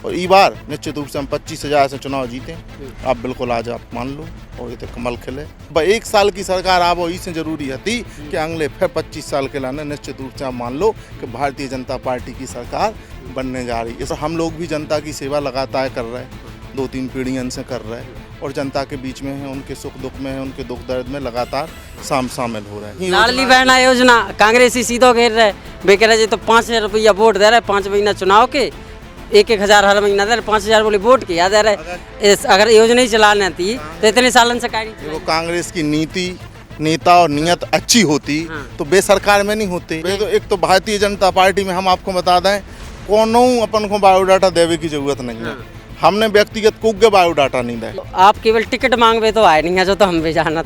और ई बार निश्चित रूप से हम 25,000 से चुनाव जीते। आप बिल्कुल आज आप मान लो और ये कमल खिले। एक साल की सरकार आप इससे जरूरी थी कि अगले फिर 25 साल के लाने निश्चित रूप से आप मान लो कि भारतीय जनता पार्टी की सरकार बनने जा रही है। हम लोग भी जनता की सेवा लगातार कर रहे हैं, 2-3 पीढ़ियों से कर रहे हैं और जनता के बीच में है, उनके सुख दुख में है, उनके दुख दर्द में लगातार शामिल हो रहे हैं। लाडली बहन योजना कांग्रेस ही सीधो घेर रहे बेकर जी तो 5,000 रुपया वोट दे रहे, 5 महीना चुनाव के 1,000 हर महीना दे रहे, 5,000 बोले वोट के याद दे रहे। अगर योजना ही चलाने थी तो इतने सालन से वो कांग्रेस की नीति नेता और नियत अच्छी होती तो बेसरकार में नहीं होते। तो एक तो भारतीय जनता पार्टी में हम आपको बता दें कोनो अपन को बायोडाटा देवे की जरूरत नहीं है। हमने व्यक्तिगत कोई बायोडाटा नहीं दे। आप केवल टिकट मांगवे तो आए नहीं है, जो तो हम भी जाना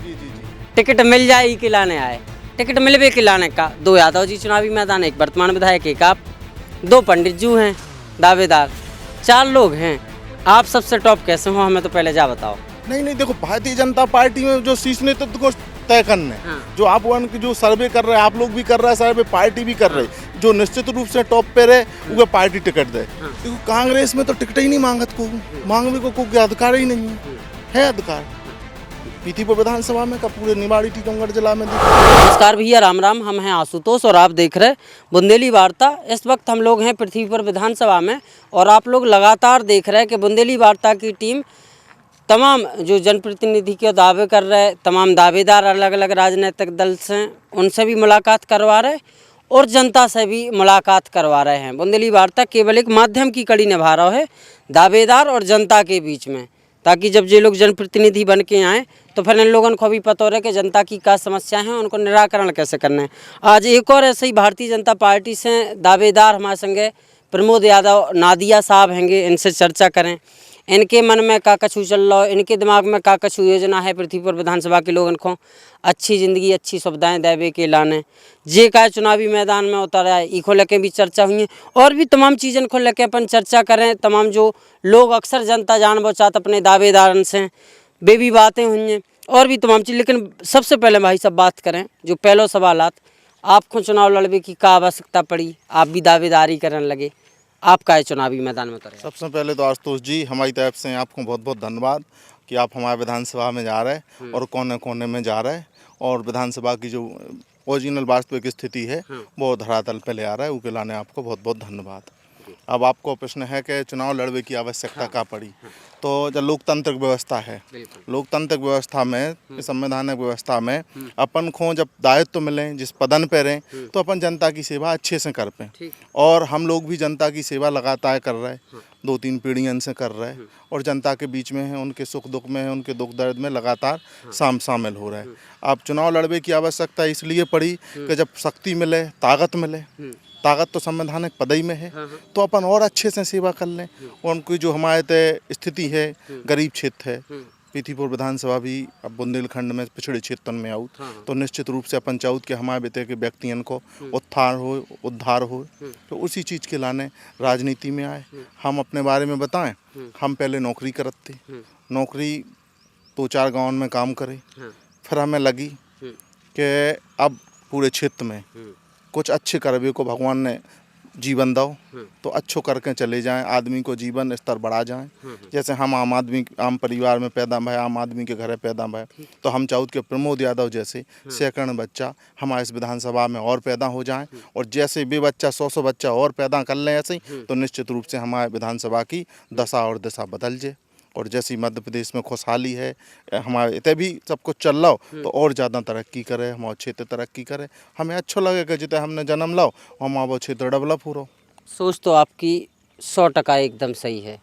टिकट मिल जाए ही खिलाने आए, टिकट मिलवे खिलाने का। 2 यादव जी चुनावी मैदान, एक वर्तमान विधायक, एक आप, 2 पंडित जी हैं दावेदार, 4 लोग हैं। आप सबसे टॉप कैसे हो हमें तो पहले जा बताओ। नहीं देखो, भारतीय जनता पार्टी में जो शीर्ष नेतृत्व को तय करने जो आप जो सर्वे कर रहे हैं, आप लोग भी कर रहे हैं सर्वे, पार्टी भी कर रही है, जो निश्चित रूप से टॉप पे रहे वो पार्टी टिकट दे। देखो कांग्रेस में तो टिकट ही नहीं मांगत को, मांगने को कोई अधिकार ही नहीं है अधिकार। पीथीपुर विधानसभा में का पूरे निवाड़ी टीकमगढ़ जिला में। नमस्कार भैया, राम राम। हम हैं आशुतोष और आप देख रहे बुंदेली वार्ता। इस वक्त हम लोग हैं पृथ्वीपुर विधानसभा में और आप लोग लगातार देख रहे हैं कि बुंदेली वार्ता की टीम तमाम जो जनप्रतिनिधि के दावे कर रहे, तमाम दावेदार अलग अलग राजनीतिक दल से, उनसे भी मुलाकात करवा रहे और जनता से भी मुलाकात करवा रहे हैं। बुंदेली वार्ता केवल एक माध्यम की कड़ी निभा रहा है दावेदार और जनता के बीच में, ताकि जब ये लोग जनप्रतिनिधि बन के आएँ तो फिर इन लोगों को भी पता हो रहा है कि जनता की क्या समस्या है, उनको निराकरण कैसे करना है। आज एक और ऐसे ही भारतीय जनता पार्टी से दावेदार हमारे संगे प्रमोद यादव नादिया साहब हैंगे, इनसे चर्चा करें इनके मन में का कछु चल रहा है, इनके दिमाग में का कछु योजना है पृथ्वीपुर विधानसभा के लोगों को अच्छी ज़िंदगी अच्छी सुविधाएं देवे के लाने। जे का चुनावी मैदान में उतर आए इको लेके भी चर्चा हुई है और भी तमाम चीज़ों को लेके अपन चर्चा करें। तमाम जो लोग अक्सर जनता जान बचात अपने दावेदारन से वे भी बातें हुई हैं और भी तमाम चीज़। लेकिन सबसे पहले भाई सब बात करें जो पहलो सवालात, आपको चुनाव लड़ने की क्या आवश्यकता पड़ी, आप भी दावेदारी करने लगे, आपका है चुनावी मैदान में उतरे। सबसे पहले तो आशुतोष जी हमारी तरफ से आपको बहुत बहुत धन्यवाद कि आप हमारे विधानसभा में जा रहे हैं और कोने कोने में जा रहे हैं और विधानसभा की जो ओरिजिनल वास्तविक स्थिति है वो धरातल पे ले आ रहा है, उसके लाने आपको बहुत बहुत धन्यवाद। अब आपको प्रश्न है कि चुनाव लड़ने की आवश्यकता क्या पड़ी। तो जब लोकतांत्रिक व्यवस्था है, लोकतांत्रिक व्यवस्था में, संवैधानिक व्यवस्था में अपन को जब दायित्व मिले, जिस पदन पे रहें तो अपन जनता की सेवा अच्छे से कर पाएँ। और हम लोग भी जनता की सेवा लगातार कर रहे हैं, 2-3 पीढ़ियों से कर रहे हैं और जनता के बीच में है, उनके सुख दुख में है, उनके दुख दर्द में लगातार शामिल हो रहे हैं। अब चुनाव लड़ने की आवश्यकता इसलिए पड़ी कि जब शक्ति मिले, ताकत मिले, ताकत तो संवैधानिक पद ही में है, तो अपन और अच्छे से सेवा कर लें। और उनकी जो हमारे तय स्थिति है, गरीब क्षेत्र है, पीथीपुर विधानसभा भी अब बुंदेलखंड में पिछड़े क्षेत्रों में आऊँ तो निश्चित रूप से अपन चाहूँ कि हमारे बेटे के व्यक्तियों को उद्धार हो तो उसी चीज़ के लाने राजनीति में आए। हम अपने बारे में बताएं, हम पहले नौकरी करते, नौकरी 2-4 गाँव में काम करे, फिर हमें लगी कि अब पूरे क्षेत्र में कुछ अच्छे करवे को भगवान ने जीवन दो तो अच्छो करके चले जाएं, आदमी को जीवन स्तर बढ़ा जाएं। जैसे हम आम परिवार में पैदा भय, आम आदमी के घर पैदा भय, तो हम चाहते कि प्रमोद यादव जैसे सैकड़ों बच्चा हमारे इस विधानसभा में और पैदा हो जाएं और जैसे भी बच्चा 100 बच्चा और पैदा कर लें ऐसे ही तो निश्चित रूप से हमारे विधानसभा की दशा और दिशा बदल जाए। और जैसी मध्य प्रदेश में खुशहाली है, हमारे इतने भी सब कुछ चल रहा हो तो और ज़्यादा तरक्की करे, हमारा क्षेत्र तरक्की करे। हमें अच्छा लगेगा जितने हमने जन्म लाओ हमारा क्षेत्र डेवलप हो रहा। सोच तो आपकी 100% एकदम सही है।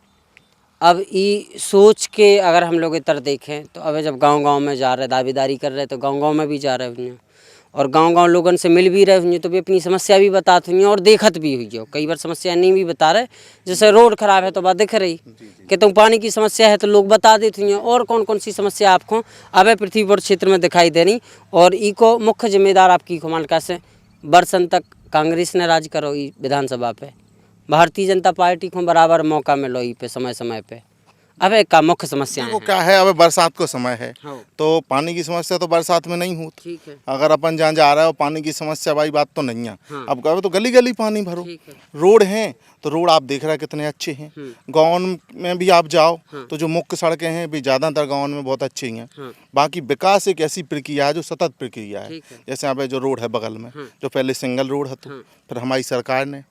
अब ये सोच के अगर हम लोग इतर देखें तो अब जब गांव-गांव में जा रहे दावेदारी कर रहे तो गांव-गांव में भी जा रहे हुए और गांव-गांव लोगों से मिल भी रहे हुए तो भी अपनी समस्या भी बताते हुए और देखत भी हुई हो। कई बार समस्या नहीं भी बता रहे, जैसे रोड खराब है तो बात दिख रही कि तुम पानी की समस्या है तो लोग बता देते हुए और कौन कौन सी समस्या आपको अब पृथ्वीपुर क्षेत्र में दिखाई दे रही। और इको मुख्य जिम्मेदार आपकी कमाल से वर्षन तक कांग्रेस ने राज करो विधानसभा पे, भारतीय जनता पार्टी को बराबर मौका मिलो पे समय समय पे। अब एक का मुख्य समस्याएं देखो हैं। क्या है, अब बरसात का समय है हाँ, तो पानी की समस्या तो बरसात में नहीं होती। ठीक है। अगर अपन जहाँ जा रहे हो पानी की समस्या भाई बात तो नहीं है। हाँ। अब कहो तो गली गली पानी भरो। ठीक है। रोड हैं तो रोड आप देख रहे हैं कितने अच्छे हैं। गाँव में भी आप जाओ तो जो मुख्य सड़कें हैं भी ज़्यादातर गाँव में बहुत अच्छी हैं। हाँ। बाकी विकास एक ऐसी प्रक्रिया है जो सतत प्रक्रिया है। ठीक है। जैसे यहाँ पे जो रोड है बगल में, जो पहले सिंगल रोड है तो फिर हमारी सरकार ने,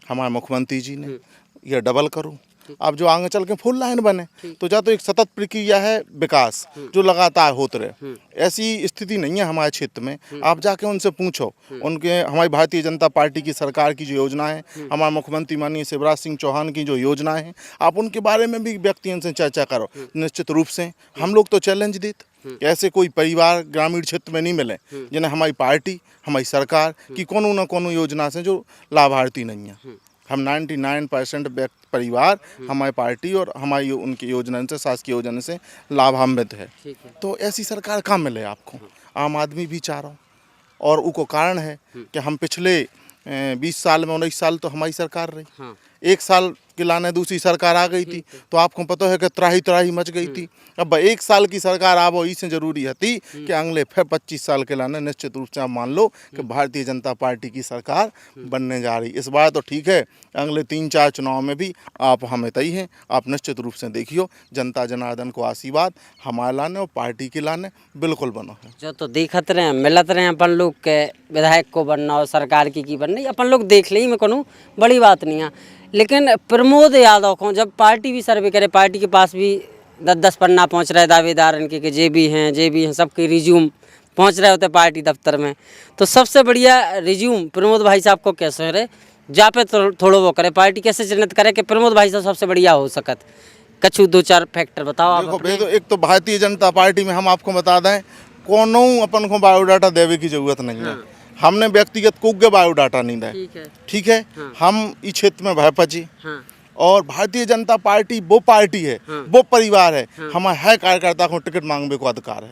हमारे मुख्यमंत्री जी ने ये डबल करो, अब जो आगे चल के फुल लाइन बने, तो जा तो एक सतत प्रक्रिया है विकास जो लगातार होते रहे। ऐसी स्थिति नहीं है हमारे क्षेत्र में। आप जाके उनसे पूछो, उनके हमारी भारतीय जनता पार्टी की सरकार की जो योजनाएं हैं, हमारे मुख्यमंत्री माननीय शिवराज सिंह चौहान की जो योजनाएं हैं, आप उनके बारे में भी व्यक्तियों से चर्चा करो। निश्चित रूप से हम लोग तो चैलेंज देते कि ऐसे कोई परिवार ग्रामीण क्षेत्र में नहीं मिले जिन्हें हमारी पार्टी, हमारी सरकार की कोनो न कोनो योजना से जो लाभार्थी नहीं है। हम 99% परिवार हमारी पार्टी और हमारी उनकी योजना से, शासकीय योजना से लाभान्वित है। तो ऐसी सरकार कहाँ मिले आपको? आम आदमी भी चाह रहा हूँ और उसको कारण है कि हम पिछले 20 साल में 19 साल तो हमारी सरकार रही। एक साल के लाने दूसरी सरकार आ गई थी तो आपको पता है कि त्राही त्राही मच गई थी। अब एक साल की सरकार आप इससे जरूरी थी कि अगले फिर 25 साल के लाने निश्चित रूप से आप मान लो कि भारतीय जनता पार्टी की सरकार बनने जा रही। इस बार तो ठीक है, अगले 3-4 चुनाव में भी आप हमें तय हैं, आप निश्चित रूप से देखियो जनता जनार्दन को आशीर्वाद हमारे लाने और पार्टी के लाने बिल्कुल बनो है। जो तो देखत रहे मिलत रहे अपन लोग के विधायक को बनना और सरकार की बनना, अपन लोग देख ली में कोनो बड़ी बात नहीं है। लेकिन प्रमोद यादव को जब पार्टी भी सर्वे करे, पार्टी के पास भी 10-10 पन्ना पहुंच रहे दावेदार इनके के जे भी हैं सबके रिज्यूम पहुंच रहे होते पार्टी दफ्तर में, तो सबसे बढ़िया रिज्यूम प्रमोद भाई साहब को कैसे रहे जा पे थोड़ो वो करे, पार्टी कैसे चिन्हित करे कि प्रमोद भाई साहब सबसे बढ़िया हो सकत। कछु 2-4 फैक्टर बताओ आप अपने। तो एक तो भारतीय जनता पार्टी में हम आपको बता दें कोनो अपन को बायोडाटा देवे की जरूरत नहीं है। हमने व्यक्तिगत कोई बायोडाटा नहीं दे, ठीक है। हम इस क्षेत्र में भयपची और भारतीय जनता पार्टी वो पार्टी है, वो परिवार है, हमारे है कार्यकर्ता को टिकट मांगने को अधिकार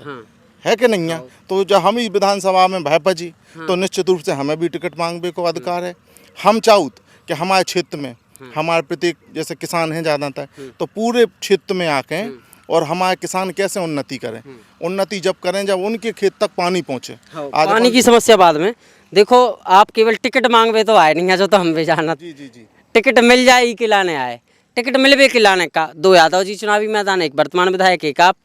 है कि नहीं है। तो जब हम इस विधानसभा में भयपची तो निश्चित रूप से हमें भी टिकट मांगने को अधिकार है। हम चाहूत कि हमारे क्षेत्र में हमारे प्रत्येक जैसे किसान हैं ज़्यादातर, तो पूरे क्षेत्र में आके और हमारे किसान कैसे उन्नति करें, उन्नति जब करें जब उनके खेत तक पानी पहुँचे। पानी की समस्या बाद में देखो, आप केवल टिकट मांगवे तो आए नहीं है, जो तो हम भी जाना। जी टिकट मिल जाए ही खिलाने आए, टिकट मिलवे खिलाने का 2 यादव जी चुनावी मैदान, एक वर्तमान विधायक, एक आप,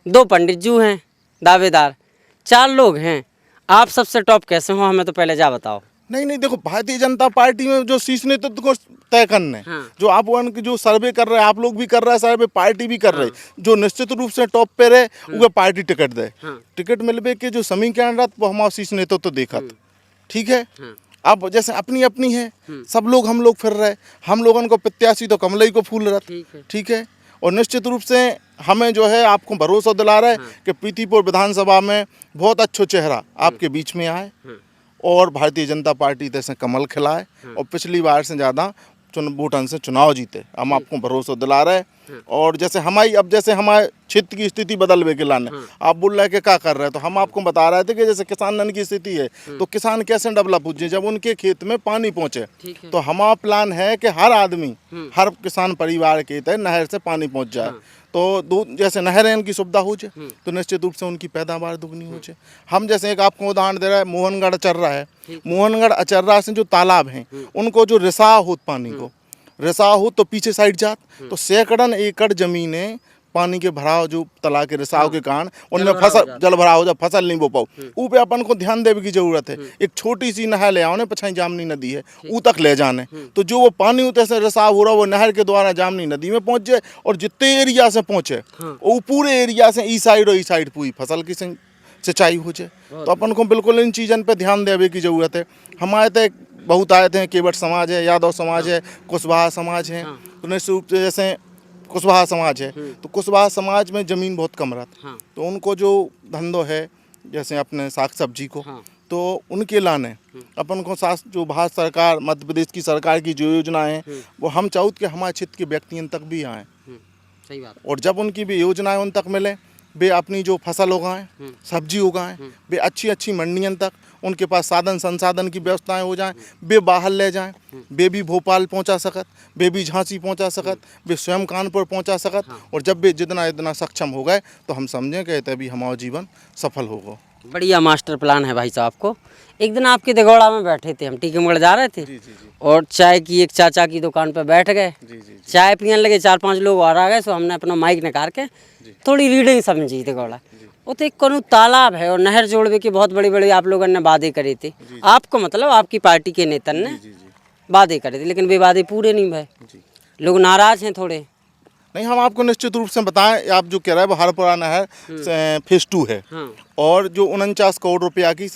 2 पंडित जी हैं दावेदार, 4 लोग हैं। आप सबसे टॉप कैसे हो हमें तो पहले जा बताओ। नहीं देखो, भारतीय जनता पार्टी में जो शीर्ष नेतृत्व को तय करने, जो आप उनके जो सर्वे कर रहे हैं, आप लोग भी कर रहे हैं सर्वे, पार्टी भी कर रहे, जो निश्चित रूप से टॉप पे रहे वो पार्टी टिकट दे। टिकट मिलवे के जो समीकरण रहता वो हमारा शीर्ष नेतृत्व तो देखत, ठीक है। अब जैसे अपनी अपनी है, सब लोग हम लोग फिर रहे, हम लोगों को प्रत्याशी तो कमलई को फूल रहा, ठीक है। और निश्चित रूप से हमें जो है आपको भरोसा दिला रहा है कि प्रीतिपुर विधानसभा में बहुत अच्छा चेहरा आपके बीच में आए और भारतीय जनता पार्टी जैसे कमल खिलाए और पिछली बार से ज़्यादा वोटन से चुनाव जीते। हम आपको भरोसा दिला रहे हैं। और जैसे हमारी अब जैसे हमारे क्षेत्र की स्थिति बदलवे के लाने आप बोल रहे कि क्या कर रहे हैं, तो हम आपको बता रहे थे कि जैसे किसानन की स्थिति है तो किसान कैसे डेवलप हो जाए जब उनके खेत में पानी पहुँचे। तो हमारा प्लान है कि हर आदमी, हर किसान परिवार के तहत नहर से पानी पहुँच जाए, तो जैसे नहरें उनकी सुविधा हो जाए तो निश्चित रूप से उनकी पैदावार दुगनी हो जाए। हम जैसे एक आपको उदाहरण दे रहा है, मोहनगढ़ अचर्रा है, मोहनगढ़ अचर्रा से जो तालाब हैं उनको जो रिसाव हो पानी को रिसाव हो तो पीछे साइड जात तो सैकड़न एकड़ जमीनें पानी के भराव जो तालाब के रिसाव के कारण उनमें फसल जल भराव जब फसल नहीं बो पाओ, ऊ पे अपन को ध्यान देने की जरूरत है। एक छोटी सी नहर ले आओ, पछाई जामनी नदी है ऊ तक ले जाने, तो जो वो पानी उतने से रिसाव हो रहा वो नहर के द्वारा जामनी नदी में पहुंच जाए और जितने एरिया से पहुंचे वो पूरे एरिया से ई साइड और ई साइड पूरी फसल की सिंचाई हो जाए। तो अपन को बिल्कुल इन चीज़ों पर ध्यान देने की जरूरत है। हमारे तो बहुत आए थे, केवट समाज है, यादव समाज है, कुशवाहा समाज है, तो निश्चित रूप से जैसे कुशवाहा समाज है तो कुशवाहा समाज में ज़मीन बहुत कम रहती, तो उनको जो धंधो है जैसे अपने साग सब्जी को, तो उनके लाने अपन को जो भारत सरकार मध्य प्रदेश की सरकार की जो योजनाएं हैं वो हम चाहते कि हमारे क्षेत्र के व्यक्तियों तक भी आएँ। सही बात। और जब उनकी भी योजनाएं उन तक मिले वे अपनी जो फसल उगाएं, सब्जी उगाएं, वे अच्छी अच्छी मंडियन तक उनके पास साधन संसाधन की व्यवस्थाएं हो जाएं, वे बाहर ले जाएं, वे भी भोपाल पहुंचा सकत, वे भी झांसी पहुंचा सकत, वे स्वयं कानपुर पहुंचा सकत। और जब वे जितना इतना सक्षम हो गए तो हम समझें कि तभी हमारा जीवन सफल होगा। बढ़िया मास्टर प्लान है भाई साहब को। एक दिन आपके दगोड़ा में बैठे थे, हम टीकमगढ़ जा रहे थे और चाय की एक चाचा की दुकान पर बैठ गए, चाय पीने लगे, 4-5 लोग और आ गए, सो हमने अपना माइक निकाल के थोड़ी रीडिंग समझी दगोड़ा। वो तो एक कोनो तालाब है और नहर जोड़वे की बहुत बड़ी बड़ी आप लोगों ने वादे करे थे, आपको मतलब आपकी पार्टी के नेता ने वादे करे थे, लेकिन वे वादे पूरे नहीं भए, लोग नाराज हैं थोड़े। नहीं, हम आपको निश्चित रूप से बताएं, आप जो कह रहे हैं वो हरपुरा नहर फेज 2 है और जो 49 करोड़ रुपया की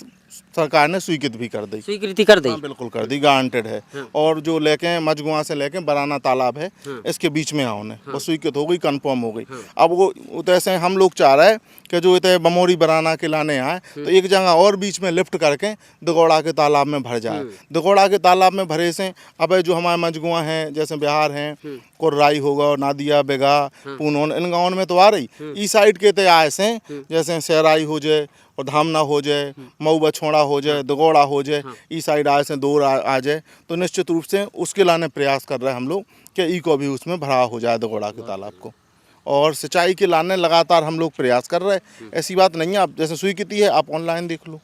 सरकार ने स्वीकृत भी कर दी, स्वीकृति कर दी। हाँ, बिल्कुल कर दी, गारंटेड है। और जो लेके मजगुआ से लेके बराना तालाब है, इसके बीच में आओ ने वो स्वीकृत हो गई, कंफर्म हो गई। अब वो ऐसे हम लोग चाह रहे हैं कि जो इतने बमोरी बराना के लाने आए तो एक जगह और बीच में लिफ्ट करके दगोड़ा के तालाब में भर जाए। दगोड़ा के तालाब में भरे से अब जो हमारे मजगुआ हैं, जैसे बिहार हैं, कोर्राई होगा, नादिया, बेगा, पूनौन, इन गाँव में तो आ रही, इस साइड के तो आए से जैसे सहराई हो जाए और धामना हो जाए, मऊ बछोड़ा हो जाए, दगोड़ा हो जाए, इस साइड आए से दूर आ जाए, तो निश्चित रूप से उसके लाने प्रयास कर रहे हैं हम लोग कि ई को भी उसमें भरा हो जाए दगोड़ा के तालाब को। और सिंचाई के लाने लगातार हम लोग प्रयास कर रहे हैं। ऐसी बात नहीं है, आप जैसे स्वीकृति है आप ऑनलाइन देख लो,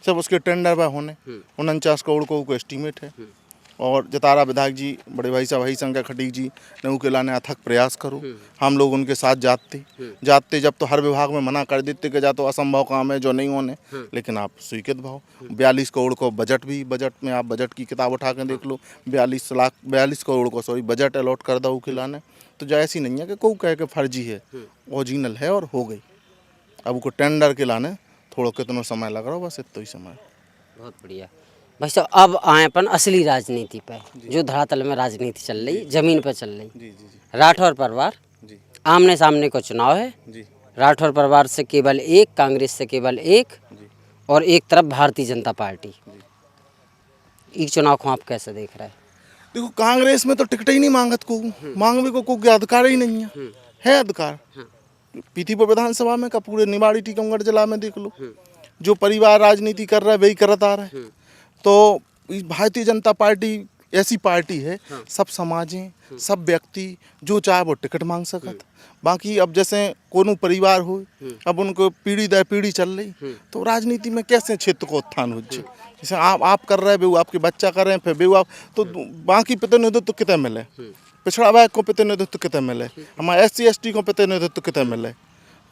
सब उसके टेंडर पर होने 49 करोड़ को एस्टीमेट है। और जतारा विधायक जी, बड़े भाई साहब हरिशंकर खटीक जी ने के लाने अथक प्रयास करो, हम लोग उनके साथ जाते जब तो हर विभाग में मना कर देते कि जा तो असंभव काम है जो नहीं होने, लेकिन आप स्वीकृत भाव 42 करोड़ को बजट में आप बजट की किताब उठा के देख लो, 42 करोड़ को बजट अलॉट कर दो के लाने। तो जो ऐसी नहीं है कि कोई कह के फर्जी है, ओरिजिनल है और हो गई। अब को टेंडर के लाने थोड़ा कितना समय लग रहा हो, बस इतना ही समय। बहुत बढ़िया भाई साहब। अब आए अपन असली राजनीति पे, जो धरातल में राजनीति चल रही, जमीन पर चल रही। राठौर परिवार, आमने सामने को चुनाव है, राठौर परिवार से केवल एक, कांग्रेस से केवल एक, और एक तरफ भारतीय जनता पार्टी। इस चुनाव को आप कैसे देख रहे हैं? देखो, कांग्रेस में तो टिकट ही नहीं मांगत को, मांगवे को कोई अधिकार ही नहीं है अधिकार। पीथीपुर विधानसभा में का पूरे निवाड़ी टीकमगढ़ जिला में देख लो, जो परिवार राजनीति कर रहा है वही करता रहा है। तो भारतीय जनता पार्टी ऐसी पार्टी है, सब समाजें, सब व्यक्ति जो चाहे वो टिकट मांग सकत। बाकी अब जैसे कोनो परिवार हो, अब उनको पीढ़ी दर पीढ़ी चल रही, तो राजनीति में कैसे क्षेत्र को उत्थान हो जाए। जैसे आप कर रहे हैं, बेहू आपके बच्चा कर रहे हैं, फिर बेहू आप, तो बाकी प्रतिनिधित्व कितने मिले, पिछड़ा वर्ग को प्रतिनिधित्व कितने मिले, हमारे SC ST को प्रतिनिधित्व कितने मिले।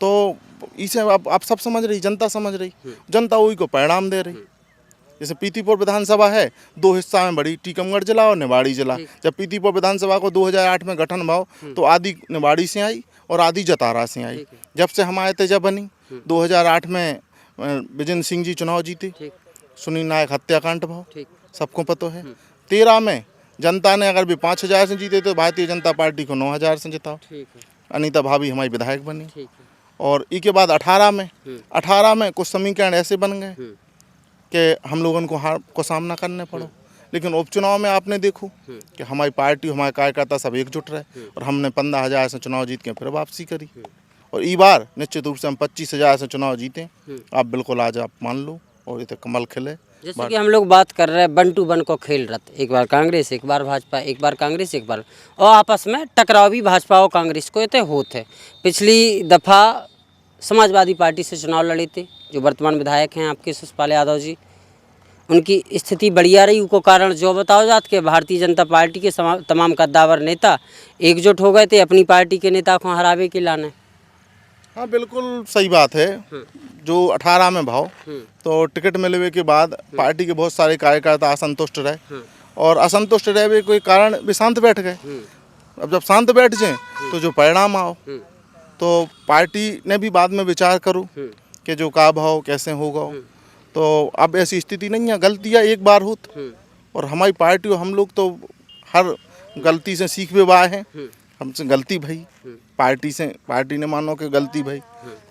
तो इसे आप सब समझ रही, जनता समझ रही, जनता वही को परिणाम दे रही। जैसे पीथीपुर विधानसभा है, 2 हिस्सा में बड़ी, टीकमगढ़ जिला और निवाड़ी जिला। जब पीथीपुर विधानसभा को 2008 में गठन भाव तो आधी निवाड़ी से आई और आधी जतारा से आई। जब से हमारे तेजा बनी 2008 में विजेंद्र सिंह जी चुनाव जीते, सुनील नायक हत्याकांड भाव सबको पता है। 13 में जनता ने अगर भी 5000 से जीते तो भारतीय जनता पार्टी को 9000 से जिताओ, अनीता भाभी हमारी विधायक बनी। और इसके बाद 18 में कुछ समीकरण ऐसे बन गए कि हम लोगों को हार को सामना करने पड़ो। लेकिन उपचुनाव में आपने देखो कि हमारी पार्टी, हमारे कार्यकर्ता सब एकजुट रहे और हमने 15,000 से चुनाव जीत के फिर वापसी करी। और इस बार निश्चित रूप से हम 25,000 से चुनाव जीते। आप बिल्कुल आज आप मान लो और इतने कमल खिले। जैसे कि हम लोग बात कर रहे हैं 1 to 1 को खेल रहे, एक बार कांग्रेस, एक बार भाजपा, एक बार कांग्रेस, एक बार, और आपस में टकराव भी भाजपा और कांग्रेस को इतने होते। पिछली दफ़ा समाजवादी पार्टी से चुनाव लड़े थे, जो वर्तमान विधायक हैं आपके सुषपाल यादव जी, उनकी स्थिति बढ़िया रही। उनको कारण जो बताओ जात के भारतीय जनता पार्टी के तमाम कद्दावर नेता एकजुट हो गए थे अपनी पार्टी के नेता को हरावे के लाने। हाँ, बिल्कुल सही बात है। जो 18 में भाव तो टिकट मिलने के बाद पार्टी के बहुत सारे कार्यकर्ता असंतुष्ट रहे और असंतुष्ट रहे कोई कारण वे शांत बैठ गए। अब जब शांत बैठ जाए तो जो परिणाम आओ, तो पार्टी ने भी बाद में विचार करो कि जो का भाव कैसे होगा। तो अब ऐसी स्थिति नहीं है, गलतियाँ एक बार होत और हमारी पार्टी और हम लोग तो हर गलती से सीख भी बाए हैं। हमसे गलती भाई, पार्टी ने मानो कि गलती भाई,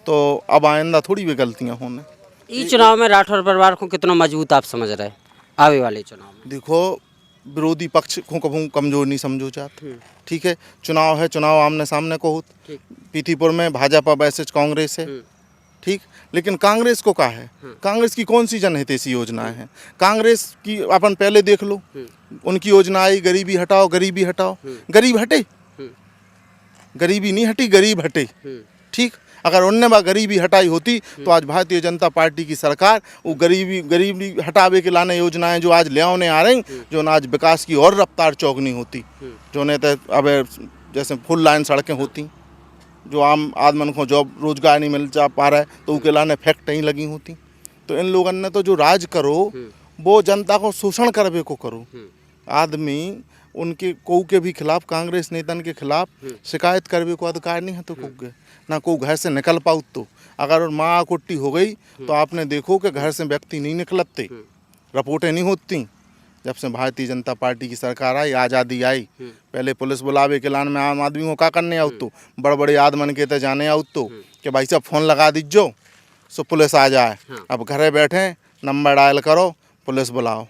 तो अब आइंदा थोड़ी भी गलतियाँ होने। इस चुनाव में राठौर परिवार को कितना मजबूत आप समझ रहे आवे वाले चुनाव में? देखो, विरोधी पक्ष को कभी कमजोर नहीं समझो चाहते। ठीक है, चुनाव है, चुनाव आमने सामने को होत, पीथीपुर में भाजपा वैसे कांग्रेस है, ठीक। लेकिन कांग्रेस को क्या है, कांग्रेस की कौन सी जनहितैषी योजनाएं हैं? कांग्रेस की अपन पहले देख लो, उनकी योजना आई गरीबी हटाओ, गरीबी हटाओ, गरीब हटे? गरीबी नहीं हटी, गरीब हटे, ठीक। अगर उनने बा गरीबी हटाई होती तो आज भारतीय जनता पार्टी की सरकार वो गरीबी हटावे के लाने योजनाएं जो आज ले आने आ रही, जो ना आज विकास की और रफ्तार चौगनी होती, जो नहीं तो अब जैसे फुल लाइन सड़कें होती, जो आम आदमी को जॉब रोजगार नहीं मिल जा पा रहा है तो उसके लाने फैक्ट्री लगी होती। तो इन लोगों ने तो जो राज करो वो जनता को शोषण करवे को करो। आदमी उनके कोऊ के भी खिलाफ, कांग्रेस नेतन के खिलाफ शिकायत करवे को अधिकार नहीं है, तो कुछ ना को घर से निकल पाऊ। तो अगर माँ कुट्टी हो गई तो आपने देखो कि घर से व्यक्ति नहीं निकलते, रिपोर्टें नहीं होती। जब से भारतीय जनता पार्टी की सरकार आई, आज़ादी आई, पहले पुलिस बुलावे के लान में आम आदमी को क्या करने आउत, तो बड़े बड़े आदमन के तो जाने आउत, तो कि भाई साहब फ़ोन लगा दीजो सो पुलिस आ जाए। अब घरे बैठे नंबर डायल करो, पुलिस बुलाओ।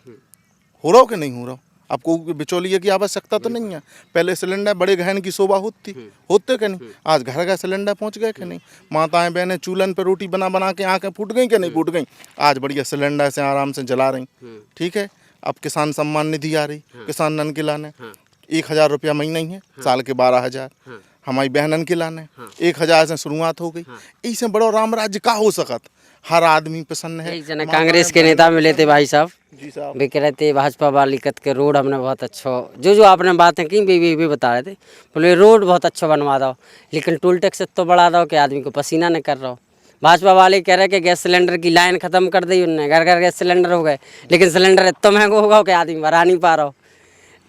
हो रहा हो कि नहीं हो रहा? आपको बिचौलिए की आवश्यकता तो नहीं है। पहले सिलेंडर बड़े गहन की शोभा होते कि नहीं? आज घर का सिलेंडर पहुंच गए कि नहीं? माताएं बहनें चूल्हन पर रोटी बना बना के आंखें फूट गई कि नहीं फूट गई? आज बढ़िया सिलेंडर से आराम से जला रही, ठीक है। अब किसान सम्मान निधि आ रही, किसान नन के लाने 1000 रुपया महीना ही है, साल के 12,000। हमारी बहनन के लाने 1000 से शुरुआत हो गई। इससे बड़ो राम राज्य का हो सकत? हर आदमी प्रसन्न है। एक जना कांग्रेस के नेता मिले थे भाई साहब, जी साहब, वे कह रहे थे भाजपा वाली कत के रोड हमने बहुत अच्छा, जो आपने बातें की भी बता रहे थे, बोले रोड बहुत अच्छा बनवा दो, लेकिन टोल टैक्स तो बढ़ा दो कि आदमी को पसीना न कर रहा हो। भाजपा वाले कह रहे कि गैस सिलेंडर की लाइन खत्म कर दी उनने, घर घर गैस सिलेंडर हो गए, लेकिन सिलेंडर इतना महंगा होगा कि आदमी भरा नहीं पा रहा हो।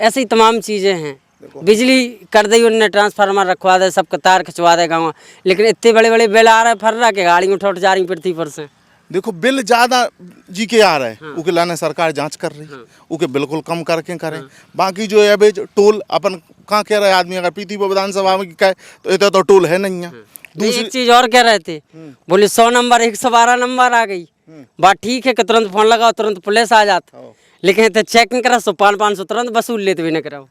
ऐसी तमाम चीज़ें हैं। बिजली कर दी उनने, ट्रांसफार्मर रखवा दे, सबका तार खिंचवा दे गाँव, लेकिन इतने बड़े बड़े बिल आ रहे फर रहा कि गाड़ी में उठ जा रही पृथ्वी पर से। देखो बिल ज़्यादा जी के आ रहा है, उके लाने सरकार जांच कर रही, उके बिल्कुल कम करके करें। बाकी जो है टोल अपन कहाँ कह रहे आदमी, अगर पीथीपुर विधानसभा में कहे तो इतना तो टोल है नहीं है। दूसरी चीज और कह रहे थे, बोले 100 नंबर 112 नंबर आ गई, बात ठीक है कि तुरंत फोन लगाओ तुरंत पुलिस आ जाता, लेकिन तो चेकिंग करा 100-500 तुरंत वसूल लेते भी न कराओ।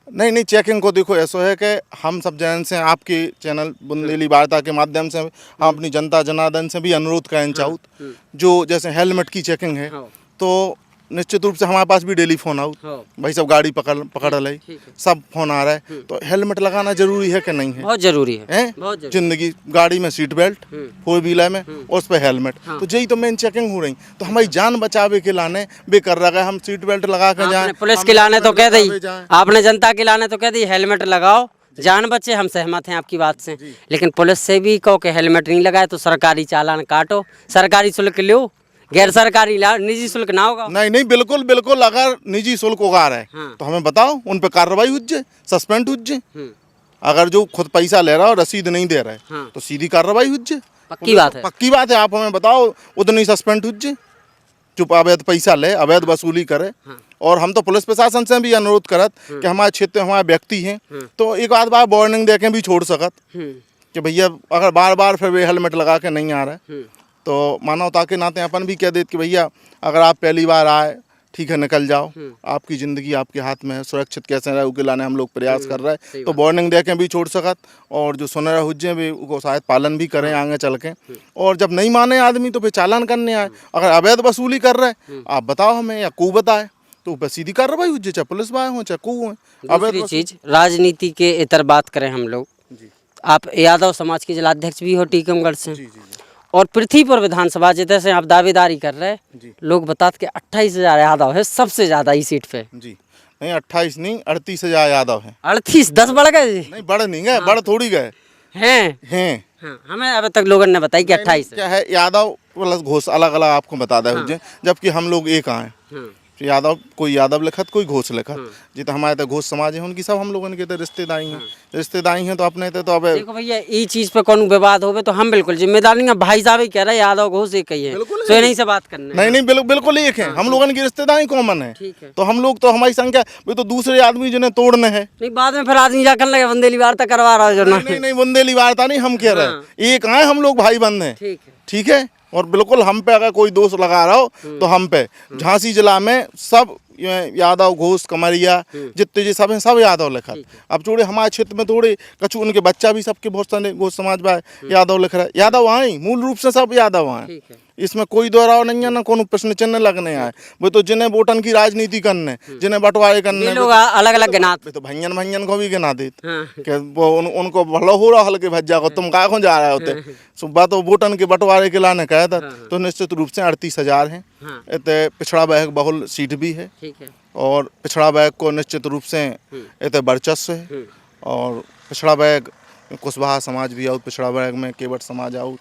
नहीं नहीं, चेकिंग को देखो ऐसा है कि हम सब जन से, आपके चैनल बुंदेली वार्ता के माध्यम से हम अपनी जनता जनार्दन से भी अनुरोध करें चाहूँ, जो जैसे हेलमेट की चेकिंग है तो निश्चित रूप से हमारे पास भी डेली फ़ोन आउट, भाई सब गाड़ी पकड़ ले, सब फोन आ रहा है, तो हेलमेट लगाना जरूरी है कि नहीं है? बहुत जरूरी है, जिंदगी गाड़ी में सीट बेल्ट, 4 व्हीलर में और उस पर हेलमेट, तो यही तो मेन चेकिंग हो रही। तो हमारी जान बचावे के लाने बेकर रहा, हम सीट बेल्ट लगा कर जाए, पुलिस के लाने तो कह दी, आपने जनता के लाने तो कह दी हेलमेट लगाओ जान बचे। हम सहमत हैं आपकी बात से, लेकिन पुलिस से भी कहो कि हेलमेट नहीं लगाए तो सरकारी चालान काटो, सरकारी शुल्क लो, गैर सरकारी निजी शुल्क ना होगा। नहीं नहीं, बिल्कुल बिल्कुल, अगर निजी शुल्क होगा रहा है तो हमें बताओ, उन पे कार्रवाई हो जाए, सस्पेंड हो जाए। अगर जो खुद पैसा ले रहा है और रसीद नहीं दे रहा है तो सीधी कार्रवाई हो जाए। पक्की बात है, पक्की बात है। आप हमें बताओ, उतनी सस्पेंड हो जाए, चुप अवैध पैसा ले, अवैध वसूली करे। और हम तो पुलिस प्रशासन से भी अनुरोध करत कि हमारे क्षेत्र में हमारे व्यक्ति हैं तो एक आध बार वार्निंग दे के भी छोड़ सकत कि भैया अगर बार बार फिर वे हेलमेट लगा के नहीं आ रहा है तो मानवता के नाते अपन भी कह देते कि भैया अगर आप पहली बार आए ठीक है निकल जाओ, आपकी ज़िंदगी आपके हाथ में है, सुरक्षित कैसे रहे उसके लाने हम लोग प्रयास कर रहे हैं। तो वार्निंग दे के भी छोड़ सकत और जो सुनहरा हुज्जे भी उसको शायद पालन भी करें आगे चल के। और जब नहीं माने आदमी तो फिर चालान करने आए। अगर अवैध वसूली कर रहे आप बताओ हमें या को बताए तो ऊपर सीधी कार्रवाई हो जाए, चाहे पुलिस वाले हों चाहे को हों। दूसरी चीज़ राजनीति के इतर बात करें हम लोग, आप यादव समाज के जिलाध्यक्ष भी हो टीकमगढ़ से, और पृथ्वीपुर विधानसभा जितने से आप दावेदारी कर रहे हैं, लोग बताते कि 28,000 यादव है सबसे ज़्यादा इस सीट पे। जी नहीं, 28 नहीं 38,000 यादव है। 38 10 बढ़ गए जी? नहीं बढ़ नहीं गए, बढ़ थोड़ी गए हैं। हमें अब तक लोगों ने बताई कि 28 क्या है, यादव प्लस घोष अलग अलग आपको बता दें, जबकि हम लोग एक आए। यादव कोई यादव लिखत कोई घोष लिखत, जी तो हमारे तो घोष समाज है उनकी सब हम लोगों के तो रिश्तेदारी हैं तो अपने तो अब देखो भैया ये चीज पे कौन विवाद होवे तो हम बिल्कुल जिम्मेदार नहीं है। भाई साहब ही कह रहे यादव घोष एक ही है, तो नहीं से बात करने नहीं बिल्कुल एक है। हम लोगों की रिश्तेदारी कॉमन है, तो हम लोग तो हमारी संख्या भी तो दूसरे आदमी जिन्हें तोड़ने है नहीं, बाद में फिर आदमी जाकर लगे बुंदेली वार्ता करवा रहा है। नहीं बुंदेली वार्ता नहीं, हम कह रहे एक आए, हम लोग भाई बंद हैं, ठीक है। और बिल्कुल हम पे अगर कोई दोष लगा रहा हो तो हम पे झांसी जिला में सब ये यादव घोष कमरिया जितने जी सब हैं सब यादव लिखत। अब थोड़े हमारे क्षेत्र में थोड़े कछु उनके बच्चा भी सबके बहुत सारे घोष समाज में यादव लिख रहा है। यादव आए मूल रूप से सब यादव आए, ठीक है। इसमें कोई दोहराव नहीं है ना कोनो प्रश्न चिन्ह लगने आए। वो तो जिन्हें वोटन की राजनीति करने, जिन्हें बंटवारे करने, ये लोग अलग अलग गिनात। वे तो भैयन भैयन को भी गिना देते हाँ। कि वो उनको भलो हो रहा हल्के भज्जा को तुम कहाँ जा रहे होते। सुबह तो वोटन के बंटवारे के लाने कहा था। तो निश्चित रूप से 38,000 हैं। इतने पिछड़ा वर्ग बहुल सीट भी है, ठीक है। और पिछड़ा वर्ग को निश्चित रूप से इतने वर्चस्व है। और पिछड़ा वर्ग कुशवाहा समाज भी आउट, पिछड़ा वर्ग में केवट समाज आउट,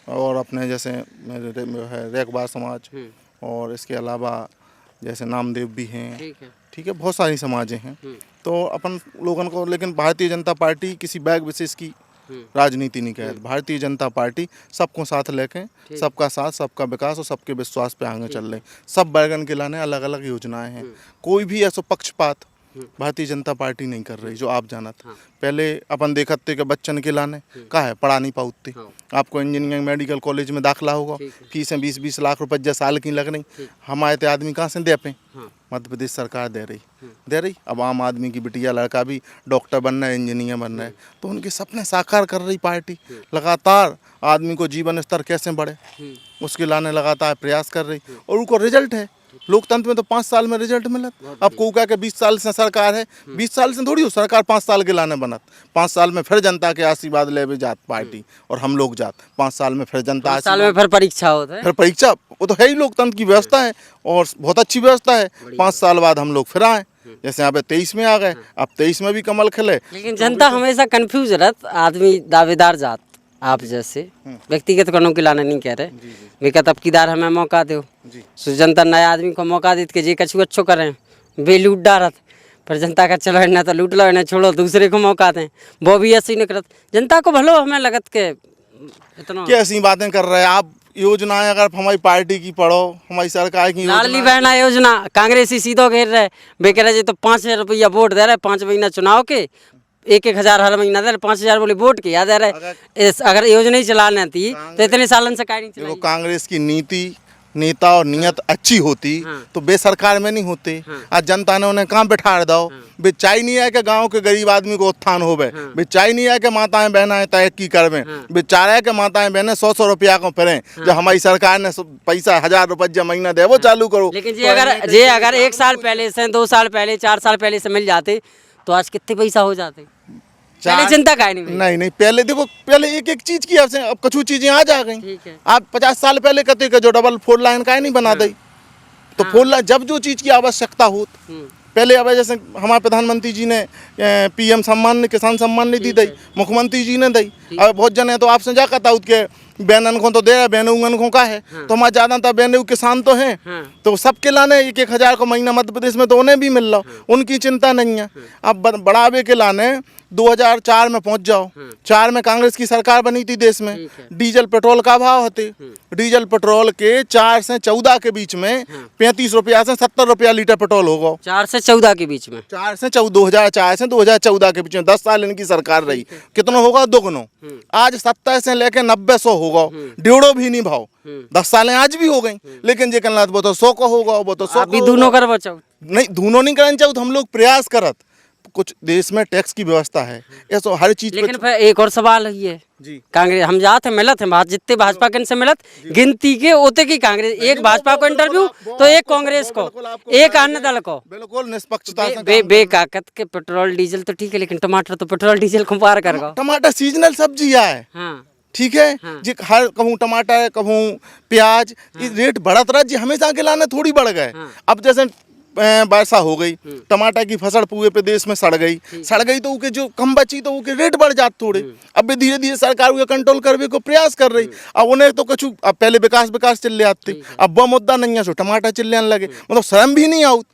और अपने जैसे है रेखबार समाज, और इसके अलावा जैसे नामदेव भी हैं, ठीक है, बहुत सारी समाजें हैं। तो अपन लोगों को, लेकिन भारतीय जनता पार्टी किसी वर्ग विशेष की राजनीति नहीं कहती। भारतीय जनता पार्टी सबको साथ लेके, सबका साथ, सबका विकास और सबके विश्वास पे आगे चल रहे। सब वर्गन के लाने अलग अलग योजनाएं हैं। कोई भी ऐसा पक्षपात भारतीय जनता पार्टी नहीं कर रही जो आप जानत। पहले अपन देखते कि बच्चन के लाने का है पढ़ा नहीं पाते। आपको इंजीनियरिंग मेडिकल कॉलेज में दाखिला होगा, फीसें 20-20 लाख रुपये साल की लग रही। हमारे तो आदमी कहाँ से दे पे? मध्य प्रदेश सरकार दे रही। अब आम आदमी की बिटिया लड़का भी डॉक्टर बन रहा है, इंजीनियर बन रहा है। तो उनके सपने साकार कर रही पार्टी। लगातार आदमी को जीवन स्तर कैसे बढ़े उसके लाने लगातार प्रयास कर रही, और उनको रिजल्ट है। लोकतंत्र में तो 5 साल में रिजल्ट मिलत। अब को क्या 20 साल से सरकार है, 20 साल से थोड़ी हो सरकार 5 साल के लाने बनत। 5 साल में फिर जनता के आशीर्वाद ले भी जात पार्टी, और हम लोग जात 5 साल में फिर जनता साल में फिर परीक्षा होता है। फिर परीक्षा, वो तो है ही लोकतंत्र की व्यवस्था है, और बहुत अच्छी व्यवस्था है। 5 साल बाद हम लोग फिर आए, जैसे यहाँ पे 23 में आ गए, अब 23 में भी कमल खिले। लेकिन जनता हमेशा कंफ्यूज रहत। आदमी दावेदार जात आप जैसे व्यक्तिगत कानों के लाने नहीं कह रहे, विकत अब किदार हमें मौका दो। सो जनता नया आदमी को मौका देत के जे कछु अच्छो करें, बे लूट डारत। पर जनता का चलो ना तो लूट लो ना छोड़ो, दूसरे को मौका दें, वो भी ऐसी नहीं करत। जनता को भलो हमें लगत के इतना कैसी बातें कर रहे हैं आप। योजनाएं अगर हमारी पार्टी की पढ़ो, हमारी सरकार की लाडली बहना योजना कांग्रेसी सीधो घेर रहे, बे कह रहे जी तो 5,000 रुपया वोट दे रहे, 5 महीना चुनाव के 1,000 हर महीना दे रहे, 5,000 बोले वोट के याद आ रहे। अगर योजना ही चलाने थी तो इतने सालन से नहीं चलाई। कांग्रेस की नीति, नेता और नियत अच्छी होती तो बे सरकार में नहीं होते। आज जनता ने उन्हें कहाँ बैठा दो। बे चाय नहीं है कि गांव के गरीब आदमी को उत्थान होवे, बे चाय नहीं है कि माताएं बहनाएं तरक्की करवें, बे चाह रहे कि माताएं बहनें 100-100 रुपया को फिरें। जो हमारी सरकार ने पैसा 1,000 रुपया महीना दे वो चालू करो। लेकिन जी अगर 1 साल पहले से, 2 साल पहले, 4 साल पहले से मिल जाते तो आज कितने पैसा हो जाते। पहले चिंता का नहीं पहले देखो, पहले एक चीज की आपसे, अब कुछ चीजें आज आ गई। आप 50 साल पहले कहते कि जो डबल 4 लाइन का नहीं बना दी, तो 4 लाइन जब जो चीज की आवश्यकता हो पहले। अब जैसे हमारे प्रधानमंत्री जी ने PM सम्मान, किसान सम्मान निधि दी, मुख्यमंत्री जी ने दी। अब बहुत जन है तो आपसे जा कहता के बहनन को तो दे रहा, बहनों को का है। तो हमारे ज़्यादातर बहनों किसान तो हैं, तो सबके लाने 1,000 का महीना मध्य प्रदेश में तो उन्हें भी मिल रहा, उनकी चिंता नहीं है। अब बढ़ावे के लाने 2004 में पहुंच जाओ। 4 में कांग्रेस की सरकार बनी थी देश में। डीजल पेट्रोल का भाव होते, डीजल पेट्रोल के 4 से 14 के बीच में 35 रुपया से 70 रुपया लीटर पेट्रोल होगा। 4 से 14 के बीच में, 4 से 2004 से 2014 के बीच में 10 साल इनकी सरकार रही। कितना होगा? दोगुनो। आज 70 से लेके 90-100 होगा, 1.5 भी नहीं भाव। 10 सालें आज भी हो गई, लेकिन जे कल वो तो 100 का होगा, वो तो 100 भी दोनों कर बचाओ। नहीं, दोनों नहीं करना चाहिए। हम लोग प्रयास करत, कुछ देश में टैक्स की व्यवस्था है, ऐसा हर चीज। लेकिन फिर एक और सवाल है ये जी, कांग्रेस हम जाते मिलत हैं, जितने भाजपा के से मिलत गिनती के ओते की कांग्रेस, एक भाजपा को इंटरव्यू तो एक कांग्रेस को, एक अन्य दल को। बिल्कुल निष्पक्षता से बेकाकत के पेट्रोल डीजल तो ठीक है, लेकिन टमाटर तो पेट्रोल डीजल को पार कर गो। टमाटर सीजनल सब्जी है, ठीक है जी। हर कहूँ टमाटर, कहूँ प्याज, ये रेट बढ़त रहा जी, हमेशा के लाने थोड़ी बढ़ गए। अब जैसे वर्षा हो गई, टमाटर की फसल पूरे प्रदेश में सड़ गई तो उनके जो कम बची तो उनके रेट बढ़ जाते थोड़े। अब भी धीरे धीरे सरकार उसे कंट्रोल करने को प्रयास कर रही। अब उन्हें तो कुछ, अब पहले विकास चिल्ले आते, अब वो मुद्दा नहीं है, सो टमाटर चिल्ले लगे। मतलब स्वयं भी नहीं आउट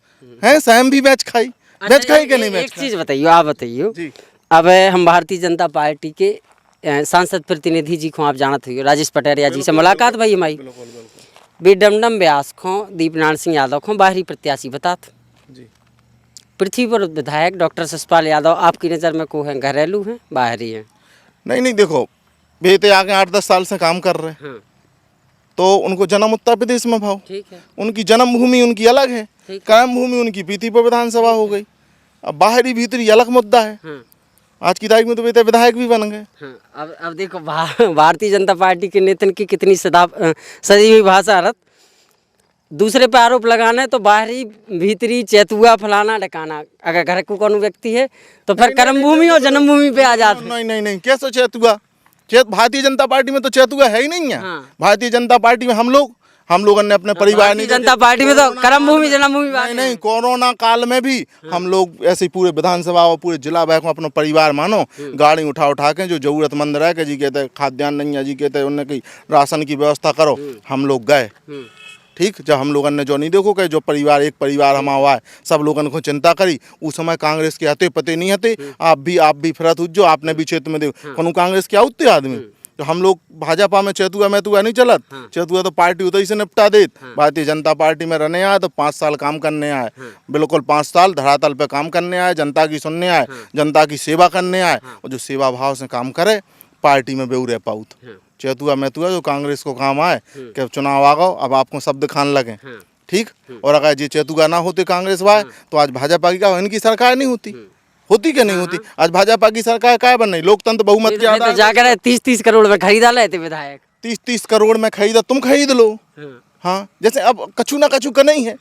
है, स्वयं भी बेच खाई के नहीं। एक चीज बताइए, आप बताइए, अब हम भारतीय जनता पार्टी के सांसद प्रतिनिधि जी को आप जानते हो, राजेश पटेरिया जी से मुलाकात भाई हमारी। बी डमडम व्यास को, दीपनारायण सिंह यादव को बाहरी प्रत्याशी बतात जी। पृथ्वी पर विधायक डॉक्टर सतपाल यादव आपकी नज़र में को हैं, घरेलू हैं, बाहरी हैं? नहीं देखो, वे तो आगे 8-10 साल से काम कर रहे हैं, तो उनको जन्म उत्तर प्रदेश में भाव, ठीक है। उनकी जन्मभूमि उनकी अलग है, कर्म भूमि उनकी पीथीपुर विधानसभा हो गई। अब बाहरी भीतरी अलग मुद्दा है। आज की तारीख में तो बेटे विधायक भी बन गए। अब देखो भारतीय जनता पार्टी के नेतन की कितनी सजी हुई भाषा रत, दूसरे पे आरोप लगाना है तो बाहरी भीतरी चेतुआ फलाना ढकाना, अगर घर को कौन व्यक्ति है तो फिर कर्मभूमि और जन्मभूमि पे आ जाते हैं। नहीं, कैसे चेतुआ? भारतीय जनता पार्टी में तो चेतुआ है ही नहीं है। हाँ। भारतीय जनता पार्टी में हम लोगों ने अपने परिवार भारतीय जनता पार्टी में तो कर्मभूमि जन्मभूमि नहीं, कोरोना काल में भी हम लोग ऐसे ही पूरे विधानसभा और पूरे जिला बैक में अपना परिवार मानो गाड़ी उठा के जो जरूरतमंद रहे के जी कहते खाद्यान्न नहीं है, जी कहते उन्हें कहीं राशन की व्यवस्था करो, हम लोग गए। ठीक, जब हम लोगों ने जो नहीं देखो कि जो परिवार एक परिवार हमारा हुआ है, सब लोगों को चिंता करी। उस समय कांग्रेस के हते पते नहीं हते, आप भी फिरत जो आपने भी क्षेत्र में देखो कौन कांग्रेस के आउते आदमी। तो हम लोग भाजपा में चेतुआ नहीं चलत। चेतुआ तो पार्टी उतई से निपटा देत। भारतीय जनता पार्टी में रहने आए तो 5 साल काम करने आए, बिल्कुल 5 साल धरातल पे काम करने आए, जनता की सुनने आए, जनता की सेवा करने आए, और जो सेवा भाव से काम करे पार्टी में बेऊ रह पाऊत। चेतुआ जो कांग्रेस को काम आए कि चुनाव आ गो अब आपको सब दिखाने लगे। ठीक, और अगर ये चेतुआ ना होते कांग्रेस वाले तो आज भाजपा की क्या इनकी सरकार नहीं होती क्या नहीं होती? आज भाजपा की सरकार क्या बन रही? लोकतंत्र बहुमत के आधार जाकर 30-30 करोड़ में खरीदा लेते विधायक। 30-30 करोड़ में खरीदा, तुम खरीद लो। हाँ, जैसे अब कछु ना कछु का नहीं है,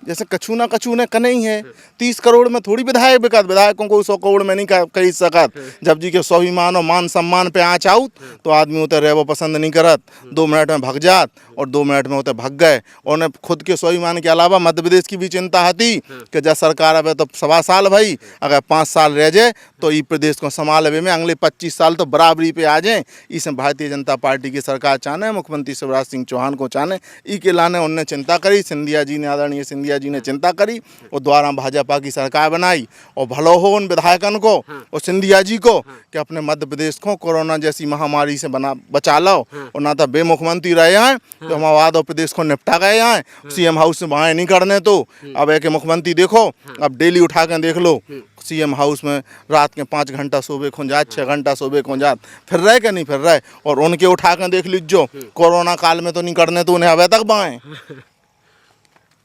जैसे कछु ना कछु ने का नहीं है। 30 करोड़ में थोड़ी विधायक बिकत, विधायकों को 100 करोड़ में नहीं खरीद सकत। जब जी के स्वाभिमान और मान सम्मान पे आँच आउत तो आदमी उतर रहे वो पसंद नहीं करत, 2 मिनट में भग जात, और 2 मिनट में उतर भग गए। और उन्हें खुद के स्वाभिमान के अलावा मध्य प्रदेश की भी चिंता थी कि जब सरकार अब तो 1.25 साल भाई, अगर 5 साल रह जाए तो ये प्रदेश को संभालवे में अगले 25 साल तो बराबरी पे आ जाए। इसमें भारतीय जनता पार्टी की सरकार चाहने, मुख्यमंत्री शिवराज सिंह चौहान को चाहने, ई के लाने उनने चिंता करी, सिंधिया जी ने, आदरणीय सिंधिया जी ने चिंता करी और द्वारा भाजपा की सरकार बनाई। और भलो हो उन विधायकन को और सिंधिया जी को कि अपने मध्य प्रदेश को कोरोना जैसी महामारी से बचा लो, और ना तो बेमुख्यमंत्री रहे हैं तो हम आवाद और प्रदेश को निपटा गए हैं। सीएम हाउस से बाहर नहीं करने तो अब एक मुख्यमंत्री देखो, अब डेली उठा कर देख लो सीएम हाउस में रात के 5 घंटा सोबे खो जात, 6 घंटा सोबे खो जात, फिर रहे क्या नहीं फिर रहे। और उनके उठा कर देख लीजिए, कोरोना काल में तो नहीं करने तो उन्हें अभी तक बाएं।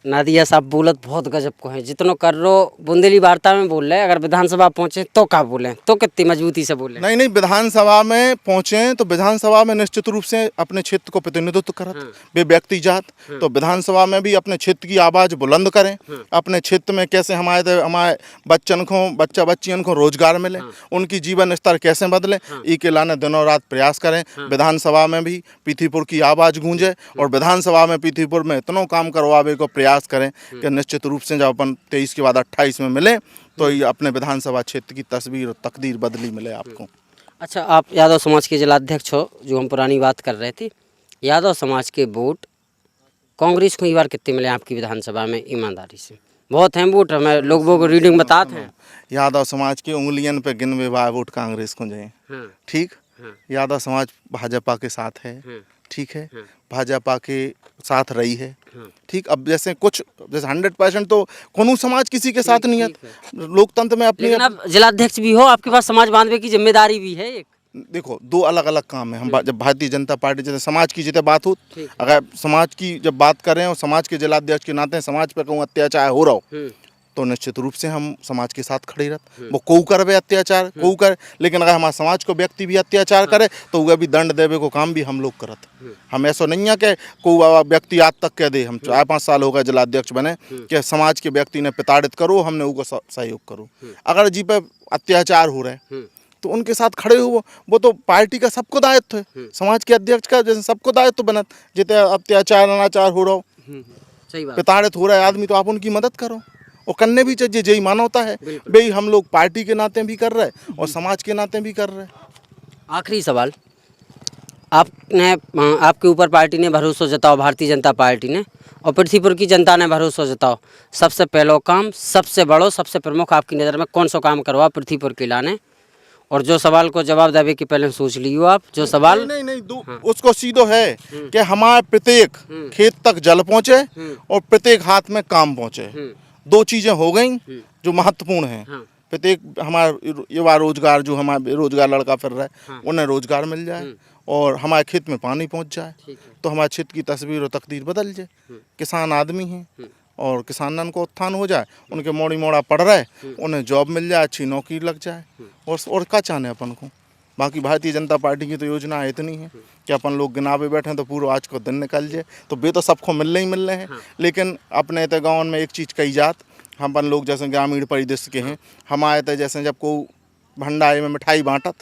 नादिया साहब बोलत बहुत गजब को है, जितनो कर रो बुंदेली वार्ता में बोल रहे, अगर विधानसभा पहुंचे तो क्या बोले, तो कितनी मजबूती से बोले। नहीं, विधानसभा में पहुंचे तो विधानसभा में निश्चित रूप से अपने क्षेत्र को प्रतिनिधित्व करत वे व्यक्ति जात, तो विधानसभा में भी अपने क्षेत्र की आवाज़ बुलंद करें। अपने क्षेत्र में कैसे हमारे बच्चा बच्चियों को रोजगार मिले, उनकी जीवन स्तर कैसे बदले, ई के लाने दिनों रात प्रयास करें। विधानसभा में भी पीथीपुर की आवाज़ गूंजे और विधानसभा में पीथीपुर में इतना काम करवावे को प्रयास करें कि निश्चित रूप से जब अपन 23 के बाद 28 में मिले तो ये अपने विधानसभा क्षेत्र की तस्वीर और तकदीर बदली मिले आपको। अच्छा, आप यादव समाज के जिलाध्यक्ष हो, जो हम पुरानी बात कर रहे थे, यादव समाज के वोट कांग्रेस को इस बार कितने मिले आपकी विधानसभा में? ईमानदारी से बहुत हैं वोट, हमें लोगों को रीडिंग बताते हैं। यादव समाज के उंगलियन पे गिनवे बा वोट कांग्रेस को जाए। ठीक, यादव समाज भाजपा के साथ है, ठीक है, भाजपा के साथ रही है। ठीक, अब जैसे 100% तो कोनो समाज किसी के साथ नहीं है लोकतंत्र में अपनी। लेकिन आप जिलाध्यक्ष भी हो, आपके पास समाज बांधने की जिम्मेदारी भी है। एक देखो, 2 अलग अलग काम है। हम जब भारतीय जनता पार्टी जैसे समाज की जितने बात हो, अगर समाज की जब बात करें और समाज के जिलाध्यक्ष के नाते समाज पर कहूँ अत्याचार हो रहा हो तो निश्चित रूप से हम समाज के साथ खड़े रहते। वो कोई करे अत्याचार कोई करे, लेकिन अगर हमारे समाज को व्यक्ति भी अत्याचार करे तो वह भी दंड देवे को काम भी हम लोग करत। हम ऐसा नहीं है कि कोई व्यक्ति आज तक कह दे, हम 4-5 साल हो गए जिलाध्यक्ष बने, कि समाज के व्यक्ति ने प्रताड़ित करो, हमने उनको सहयोग करो। अगर जी पे अत्याचार हो रहे तो उनके साथ खड़े हो, वो तो पार्टी का सबको दायित्व है, समाज के अध्यक्ष का जैसे सबको दायित्व बनत। जितने अत्याचार अनाचार हो रहा हो, प्रताड़ित हो रहा है आदमी, तो आप उनकी मदद करो और करने भी चाहिए। यही मानवता है भाई, हम लोग पार्टी के नाते भी कर रहे हैं और समाज के नाते भी कर रहे हैं। आखिरी सवाल, आपके ऊपर पार्टी ने भरोसा जताओ, भारतीय जनता पार्टी ने, और पृथ्वीपुर की जनता ने भरोसा जताओ, सबसे पहला काम, सबसे बड़ो, सबसे प्रमुख आपकी नज़र में कौन सा काम करवा पृथ्वीपुर के लाने? और जो सवाल को जवाब देवे के पहले सोच लियो आप, जो सवाल नहीं, उसको सीधो है कि हमारे प्रत्येक खेत तक जल पहुँचे और प्रत्येक हाथ में काम पहुँचे। 2 चीज़ें हो गई जो महत्वपूर्ण हैं। प्रत्येक हमारा युवा रोजगार जो हमारा बेरोजगार लड़का फिर रहा है उन्हें रोजगार मिल जाए और हमारे खेत में पानी पहुंच जाए, तो हमारे क्षेत्र की तस्वीर और तकदीर बदल जाए। किसान आदमी हैं और किसानन को उत्थान हो जाए, उनके मोड़ी मोड़ा पड़ रहा है, उन्हें जॉब मिल जाए, अच्छी नौकरी लग जाए, और क्या चाहने अपन को। बाकी भारतीय जनता पार्टी की तो योजना इतनी है कि अपन लोग गिनावे बैठे तो पूरा आज को दिन निकल जाए, तो वे तो सबको मिल रहे हैं। लेकिन अपने तो गाँव में एक चीज़ कही जात, हम अपन लोग जैसे ग्रामीण परिदृश्य के हैं, हमारे तो जैसे जब को भंडारे में मिठाई बांटत,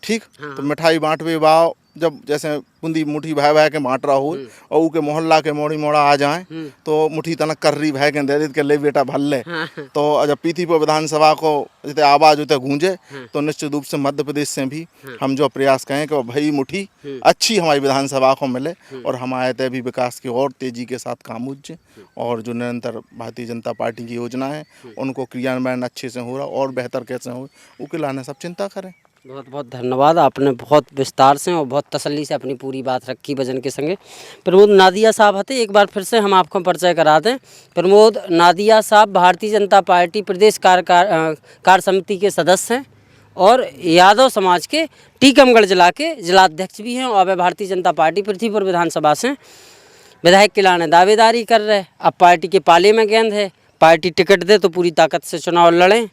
ठीक, तो मिठाई बांटवे वाव जब जैसे बूंदी मुठी भाई भाई के बांट रहा हो और ऊ के मोहल्ला के मोड़ी मोड़ा आ जाए तो मुठी तनक कर्री भाई के दे दे के ले बेटा भल ले। तो जब पीथीपुर विधानसभा को जितने आवाज़ उतने गूंजे तो निश्चित रूप से मध्य प्रदेश से भी हम जो प्रयास करें कि भाई मुठी अच्छी हमारी विधानसभा को मिले और हमारे तय भी विकास की और तेज़ी के साथ काम उज्जे, और जो निरंतर भारतीय जनता पार्टी की योजना है उनको क्रियान्वयन अच्छे से हो रहा और बेहतर कैसे हो उसके लाने सब चिंता करें। बहुत बहुत धन्यवाद, आपने बहुत विस्तार से और बहुत तसल्ली से अपनी पूरी बात रखी वजन के संगे। प्रमोद नादिया साहब हते, एक बार फिर से हम आपको परिचय करा दें। प्रमोद नादिया साहब भारतीय जनता पार्टी प्रदेश कार्य समिति के सदस्य हैं और यादव समाज के टीकमगढ़ जिला के जिलाध्यक्ष भी हैं, और वे भारतीय जनता पार्टी पृथ्वीपुर विधानसभा से विधायक के लाने दावेदारी कर रहे। अब पार्टी के पाले में गेंद है, पार्टी टिकट दे तो पूरी ताकत से चुनाव लड़ें।